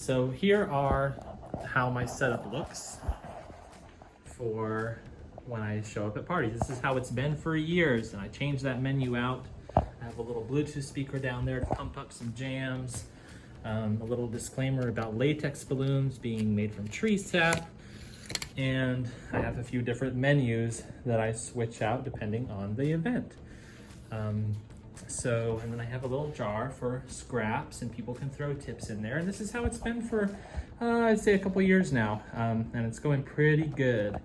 So here are how my setup looks for when I show up at parties. This is how it's been for years, and I changed that menu out. I have a little Bluetooth speaker down there to pump up some jams. A little disclaimer about latex balloons being made from tree sap. And I have a few different menus that I switch out depending on the event. And then I have a little jar for scraps, and people can throw tips in there. And this is how it's been for, I'd say, a couple years now. And it's going pretty good.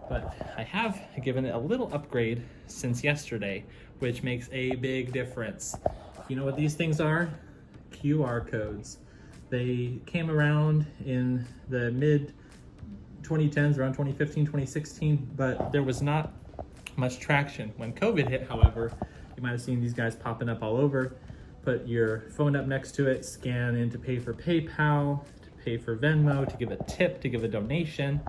But I have given it a little upgrade since yesterday, which makes a big difference. You know what these things are? QR codes. They came around in the mid 2010s, around 2015, 2016, but there was not much traction. When COVID hit, however, you might have seen these guys popping up all over. Put your phone up next to it, scan in to pay for PayPal, to pay for Venmo, to give a tip, to give a donation.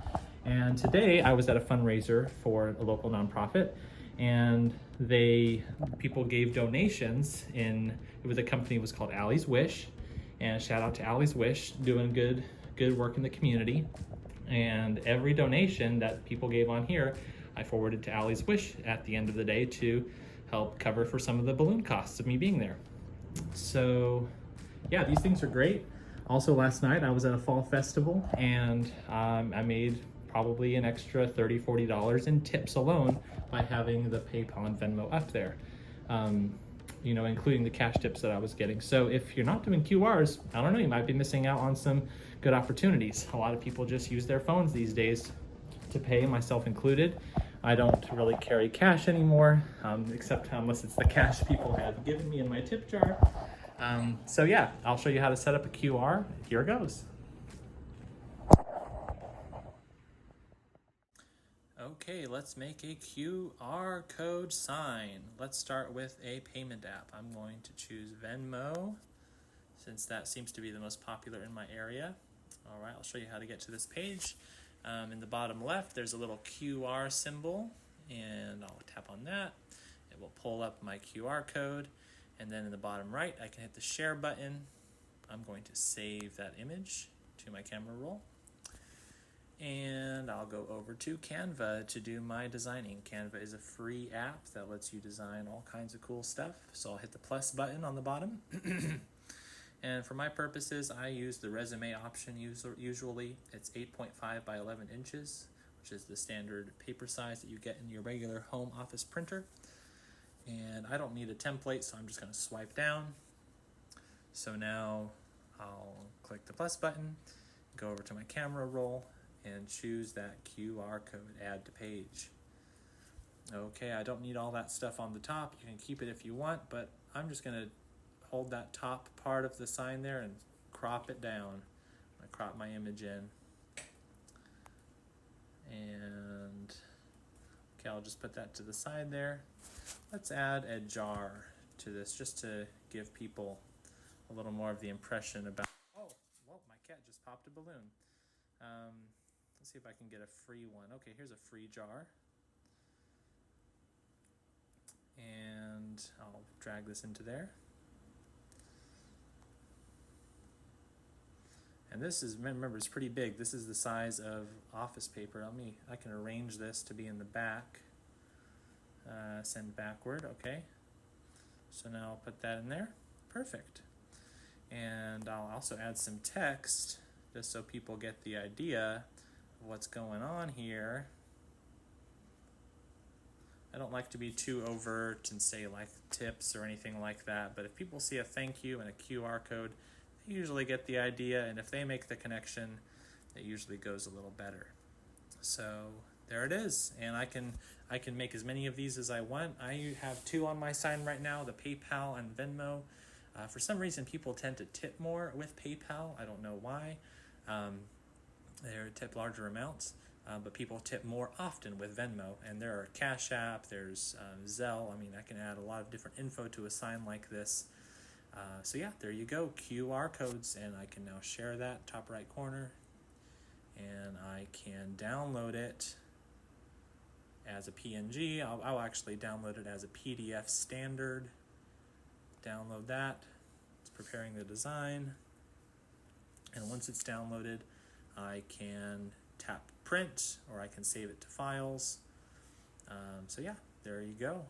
And today I was at a fundraiser for a local nonprofit, and people gave donations it was a company, it was called Allie's Wish, and shout out to Allie's Wish, doing good work in the community. And every donation that people gave on here, I forwarded to Allie's Wish at the end of the day to help cover for some of the balloon costs of me being there. So yeah, these things are great. Also, last night I was at a fall festival, and I made probably an extra $30, $40 in tips alone by having the PayPal and Venmo up there, including the cash tips that I was getting. So if you're not doing QRs, I don't know, you might be missing out on some good opportunities. A lot of people just use their phones these days to pay, myself included. I don't really carry cash anymore, except unless it's the cash people have given me in my tip jar. So yeah, I'll show you how to set up a QR. Here goes. Okay, let's make a QR code sign. Let's start with a payment app. I'm going to choose Venmo, since that seems to be the most popular in my area. All right, I'll show you how to get to this page. In the bottom left, there's a little QR symbol, and I'll tap on that. It will pull up my QR code, and then in the bottom right, I can hit the share button. I'm going to save that image to my camera roll, and I'll go over to Canva to do my designing. Canva is a free app that lets you design all kinds of cool stuff, so I'll hit the plus button on the bottom. And for my purposes, I use the resume option usually. It's 8.5 by 11 inches, which is the standard paper size that you get in your regular home office printer. And I don't need a template, so I'm just going to swipe down. So now I'll click the plus button, go over to my camera roll, and choose that QR code, add to page. Okay, I don't need all that stuff on the top. You can keep it if you want, but I'm just going to hold that top part of the sign there and crop it down. I crop my image in. And okay, I'll just put that to the side there. Let's add a jar to this just to give people a little more of the impression about, oh, whoa, my cat just popped a balloon. Let's see if I can get a free one. Okay, here's a free jar. And I'll drag this into there. And this is, remember, it's pretty big. This is the size of office paper. I can arrange this to be in the back. Send backward, okay. So now I'll put that in there. Perfect. And I'll also add some text just so people get the idea of what's going on here. I don't like to be too overt and say like tips or anything like that, but if people see a thank you and a QR code, they usually get the idea, and if they make the connection, it usually goes a little better. So there it is, and I can make as many of these as I want. I have two on my sign right now, the PayPal and Venmo. For some reason, people tend to tip more with PayPal. I don't know why. They tip larger amounts, but people tip more often with Venmo. And there are Cash App, there's Zelle. I can add a lot of different info to a sign like this. So yeah, there you go, QR codes, and I can now share that top right corner, and I can download it as a PNG. I'll actually download it as a PDF standard. Download that. It's preparing the design. And once it's downloaded, I can tap print or I can save it to files. So yeah, there you go.